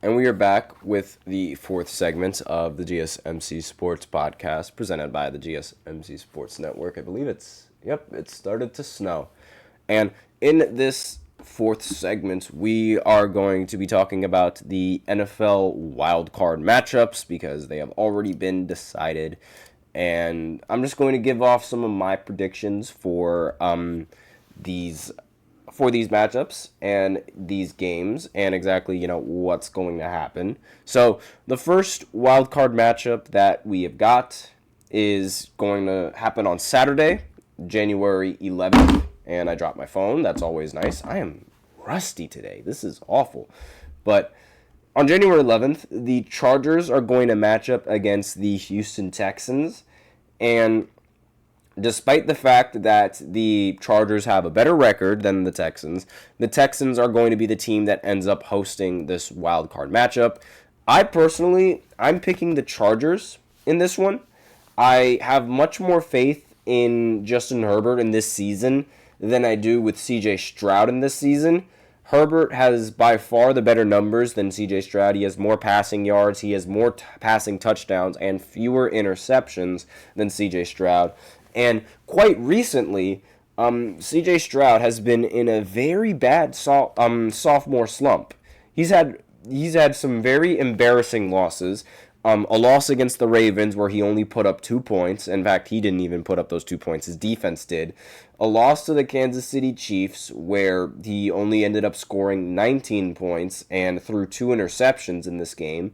And we are back with the fourth segment of the GSMC Sports Podcast, presented by the GSMC Sports Network. I believe it started to snow. And in this fourth segment, we are going to be talking about the NFL wildcard matchups because they have already been decided. And I'm just going to give off some of my predictions for these matchups and these games and exactly, what's going to happen. So the first wild card matchup that we have got is going to happen on Saturday, January 11th. And I dropped my phone. That's always nice. I am rusty today. This is awful. But on January 11th, the Chargers are going to match up against the Houston Texans. And despite the fact that the Chargers have a better record than the Texans are going to be the team that ends up hosting this wild card matchup. I'm picking the Chargers in this one. I have much more faith in Justin Herbert in this season than I do with CJ Stroud in this season. Herbert has by far the better numbers than CJ Stroud. He has more passing yards, he has more passing touchdowns, and fewer interceptions than CJ Stroud. And quite recently, C.J. Stroud has been in a very bad sophomore slump. He's had some very embarrassing losses. A loss against the Ravens where he only put up 2 points. In fact, he didn't even put up those 2 points. His defense did. A loss to the Kansas City Chiefs where he only ended up scoring 19 points and threw 2 interceptions in this game.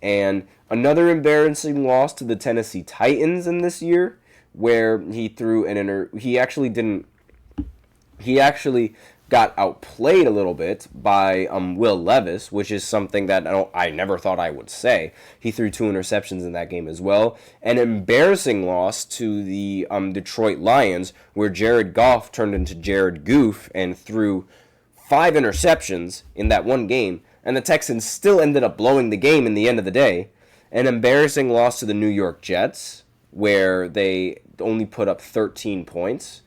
And another embarrassing loss to the Tennessee Titans in this year, where he threw he actually got outplayed a little bit by Will Levis, which is something that I never thought I would say. He threw 2 interceptions in that game as well. An embarrassing loss to the Detroit Lions, where Jared Goff turned into Jared Goof and threw 5 interceptions in that one game, and the Texans still ended up blowing the game in the end of the day. An embarrassing loss to the New York Jets, where they only put up 13 points,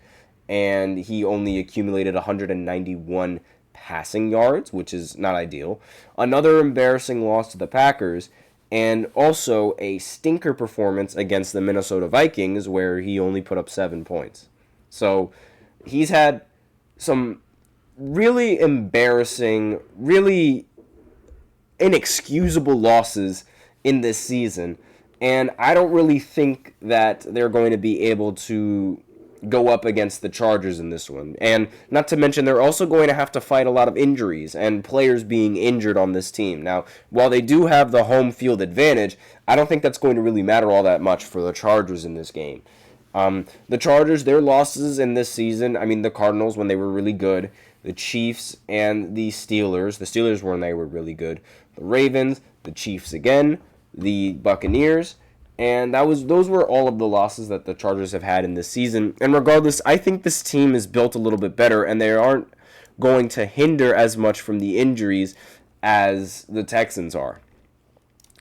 and he only accumulated 191 passing yards, which is not ideal. Another embarrassing loss to the Packers, and also a stinker performance against the Minnesota Vikings, where he only put up 7 points. So he's had some really embarrassing, really inexcusable losses in this season. And I don't really think that they're going to be able to go up against the Chargers in this one. And not to mention, they're also going to have to fight a lot of injuries and players being injured on this team. Now, while they do have the home field advantage, I don't think that's going to really matter all that much for the Chargers in this game. The Chargers, their losses in this season, the Cardinals when they were really good, the Chiefs and the Steelers when they were really good, the Ravens, the Chiefs again, the Buccaneers, and those were all of the losses that the Chargers have had in this season. And regardless, I think this team is built a little bit better, and they aren't going to hinder as much from the injuries as the Texans are.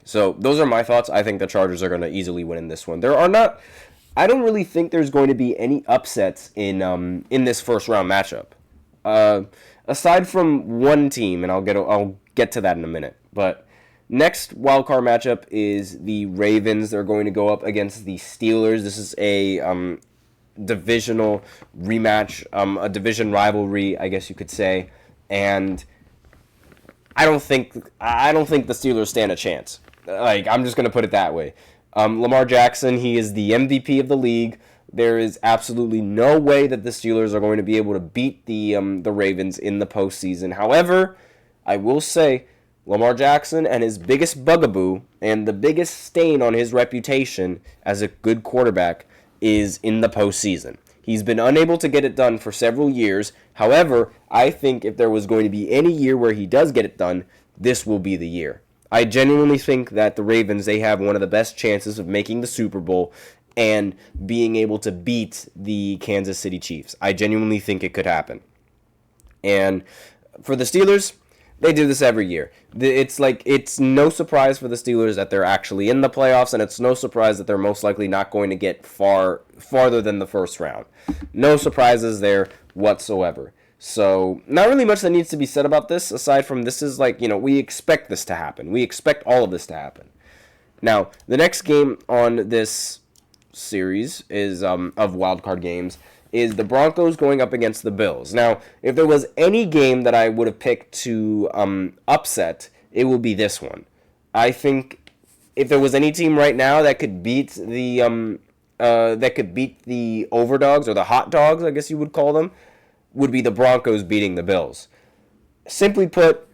So those are my thoughts. I think the Chargers are going to easily win in this one. I don't really think there's going to be any upsets in this first round matchup. Aside from one team, and I'll get to that in a minute, but next wildcard matchup is the Ravens. They're going to go up against the Steelers. This is a divisional rematch, a division rivalry, I guess you could say. And I don't think the Steelers stand a chance. I'm just going to put it that way. Lamar Jackson, he is the MVP of the league. There is absolutely no way that the Steelers are going to be able to beat the Ravens in the postseason. However, I will say, Lamar Jackson and his biggest bugaboo and the biggest stain on his reputation as a good quarterback is in the postseason. He's been unable to get it done for several years. However, I think if there was going to be any year where he does get it done, this will be the year. I genuinely think that the Ravens, they have one of the best chances of making the Super Bowl and being able to beat the Kansas City Chiefs. I genuinely think it could happen. And for the Steelers, they do this every year. It's no surprise for the Steelers that they're actually in the playoffs, and it's no surprise that they're most likely not going to get farther than the first round. No surprises there whatsoever. So, not really much that needs to be said about this, aside from this is like, we expect this to happen. We expect all of this to happen. Now, the next game on this series is of wildcard games is the Broncos going up against the Bills. Now, if there was any game that I would have picked to upset, it would be this one. I think if there was any team right now that could beat the overdogs or the hot dogs, I guess you would call them, would be the Broncos beating the Bills. Simply put,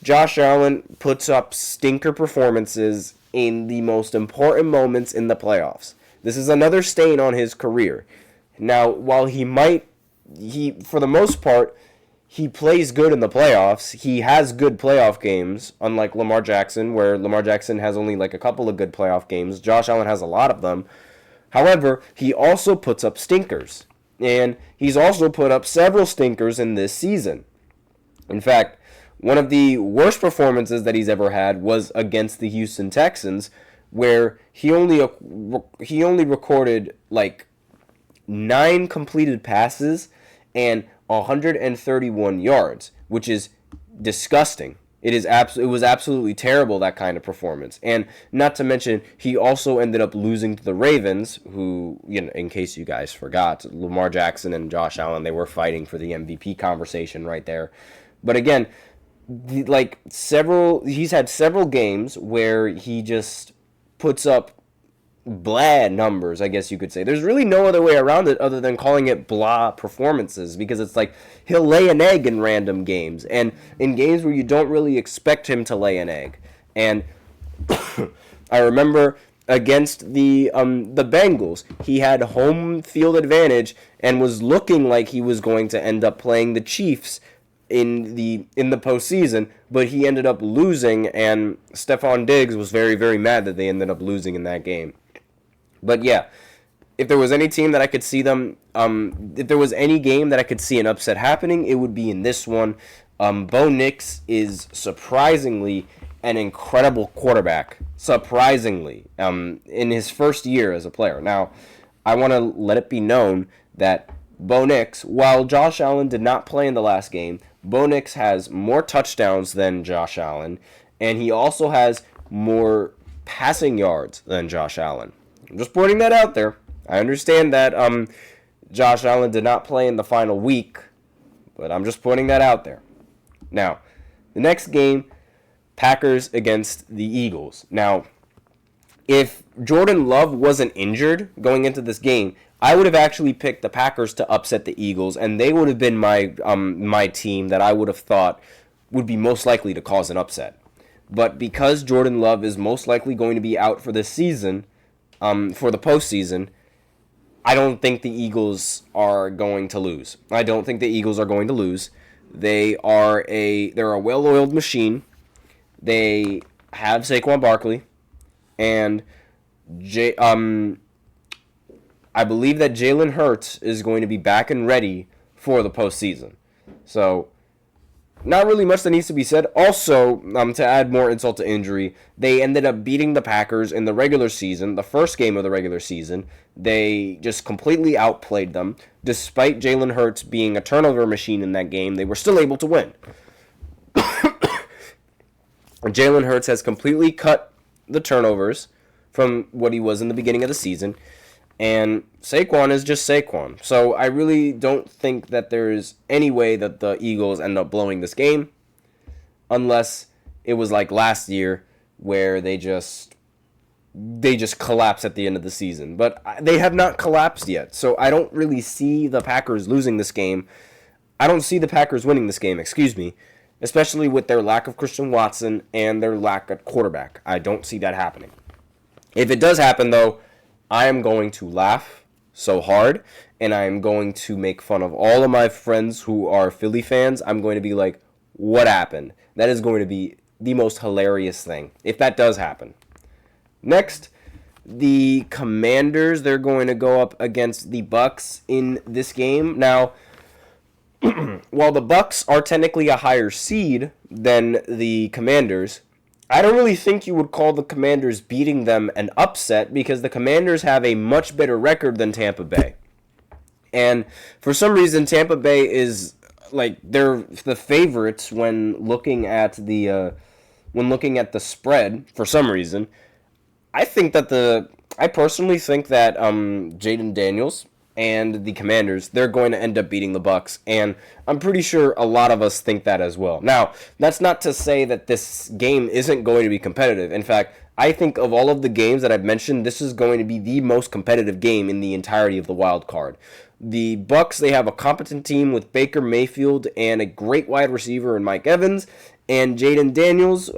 Josh Allen puts up stinker performances in the most important moments in the playoffs. This is another stain on his career. Now, while for the most part, he plays good in the playoffs. He has good playoff games, unlike Lamar Jackson, where Lamar Jackson has only like a couple of good playoff games. Josh Allen has a lot of them. However, he also puts up stinkers. And he's also put up several stinkers in this season. In fact, one of the worst performances that he's ever had was against the Houston Texans, where he only recorded like 9 completed passes and 131 yards, which is disgusting. It was absolutely terrible, that kind of performance. And not to mention, he also ended up losing to the Ravens, who, in case you guys forgot, Lamar Jackson and Josh Allen, they were fighting for the MVP conversation right there. But again, he's had several games where he just puts up blah numbers, I guess you could say. There's really no other way around it other than calling it blah performances, because it's like he'll lay an egg in random games and in games where you don't really expect him to lay an egg. And I remember against the Bengals, he had home field advantage and was looking like he was going to end up playing the Chiefs in the postseason, but he ended up losing, and Stephon Diggs was very, very mad that they ended up losing in that game. But yeah, if there was any team that I could see them, if there was any game that I could see an upset happening, it would be in this one. Bo Nix is surprisingly an incredible quarterback. Surprisingly, in his first year as a player. Now, I want to let it be known that Bo Nix, while Josh Allen did not play in the last game, Bo Nix has more touchdowns than Josh Allen, and he also has more passing yards than Josh Allen. I'm just pointing that out there. I understand that Josh Allen did not play in the final week, but I'm just pointing that out there. Now, the next game, Packers against the Eagles. Now, if Jordan Love wasn't injured going into this game, I would have actually picked the Packers to upset the Eagles, and they would have been my team that I would have thought would be most likely to cause an upset. But because Jordan Love is most likely going to be out for this season, for the postseason, I don't think the Eagles are going to lose. I don't think the Eagles are going to lose. They're a well-oiled machine. They have Saquon Barkley, and I believe that Jalen Hurts is going to be back and ready for the postseason. So, not really much that needs to be said. Also, to add more insult to injury, they ended up beating the Packers in the regular season, the first game of the regular season. They just completely outplayed them. Despite Jalen Hurts being a turnover machine in that game, they were still able to win. Jalen Hurts has completely cut the turnovers from what he was in the beginning of the season. And Saquon is just Saquon. So I really don't think that there's any way that the Eagles end up blowing this game, unless it was like last year where they just collapse at the end of the season. But they have not collapsed yet. So I don't really see the Packers losing this game. I don't see the Packers winning this game, especially with their lack of Christian Watson and their lack of quarterback. I don't see that happening. If it does happen, though, I am going to laugh so hard, and I am going to make fun of all of my friends who are Philly fans. I'm going to be like, what happened? That is going to be the most hilarious thing, if that does happen. Next, the Commanders, they're going to go up against the Bucks in this game. Now, while the Bucks are technically a higher seed than the Commanders, I don't really think you would call the Commanders beating them an upset, because the Commanders have a much better record than Tampa Bay. And for some reason, Tampa Bay is like they're the favorites when looking at the spread for some reason. I personally think that Jaden Daniels and the Commanders, they're going to end up beating the Bucks, and I'm pretty sure a lot of us think that as well. Now, that's not to say that this game isn't going to be competitive. In fact, I think of all of the games that I've mentioned, this is going to be the most competitive game in the entirety of the wild card. The Bucks, they have a competent team with Baker Mayfield and a great wide receiver in Mike Evans, and Jaden Daniels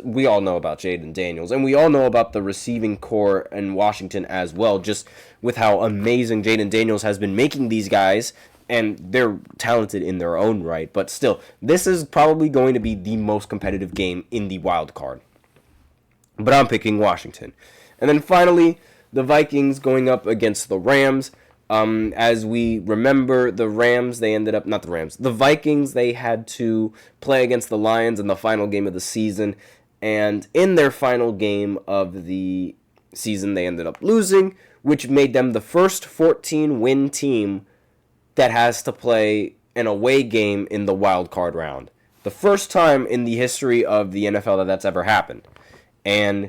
we all know about Jaden Daniels, and we all know about the receiving core in Washington as well, just with how amazing Jaden Daniels has been making these guys, and they're talented in their own right, but still, this is probably going to be the most competitive game in the wild card. But I'm picking Washington. And then finally, the Vikings going up against the Rams. As we remember, the Vikings, they had to play against the Lions in the final game of the season. And in their final game of the season, they ended up losing, which made them the first 14-win team that has to play an away game in the wild card round. The first time in the history of the NFL that that's ever happened. And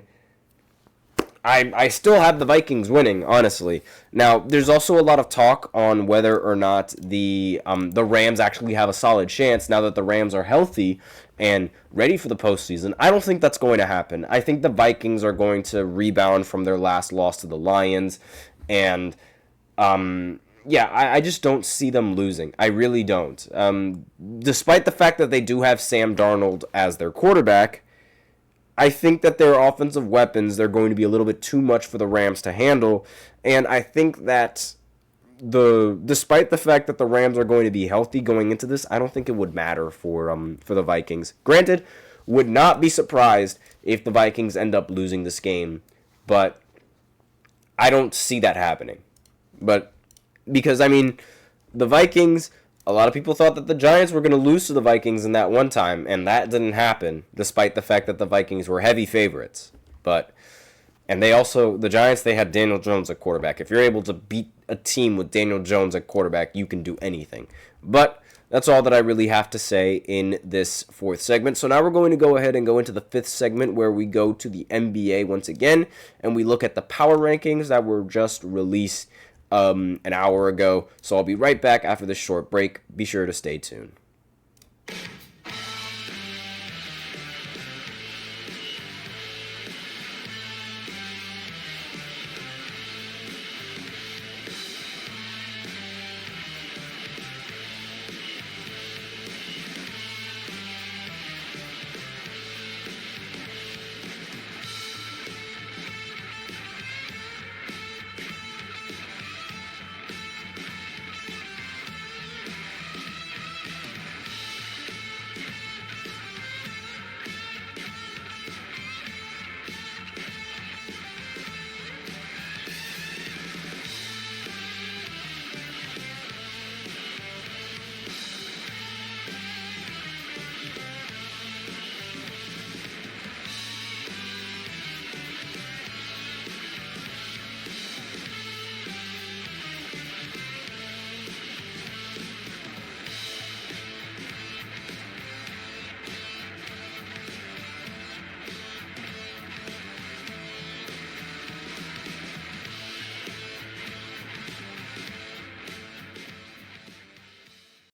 I still have the Vikings winning, honestly. Now, there's also a lot of talk on whether or not the Rams actually have a solid chance now that the Rams are healthy and ready for the postseason. I don't think that's going to happen. I think the Vikings are going to rebound from their last loss to the Lions, and I just don't see them losing. I really don't. Despite the fact that they do have Sam Darnold as their quarterback, I think that their offensive weapons, they're going to be a little bit too much for the Rams to handle, and I think that despite the fact that the Rams are going to be healthy going into this, I don't think it would matter for the Vikings. Granted, would not be surprised if the Vikings end up losing this game, but I don't see that happening. But because the Vikings, a lot of people thought that the Giants were going to lose to the Vikings in that one time, and that didn't happen, despite the fact that the Vikings were heavy favorites. And the Giants, they had Daniel Jones at quarterback. If you're able to beat a team with Daniel Jones at quarterback, you can do anything. But that's all that I really have to say in this fourth segment. So now we're going to go ahead and go into the fifth segment, where we go to the NBA once again, and we look at the power rankings that were just released an hour ago. So I'll be right back after this short break. Be sure to stay tuned.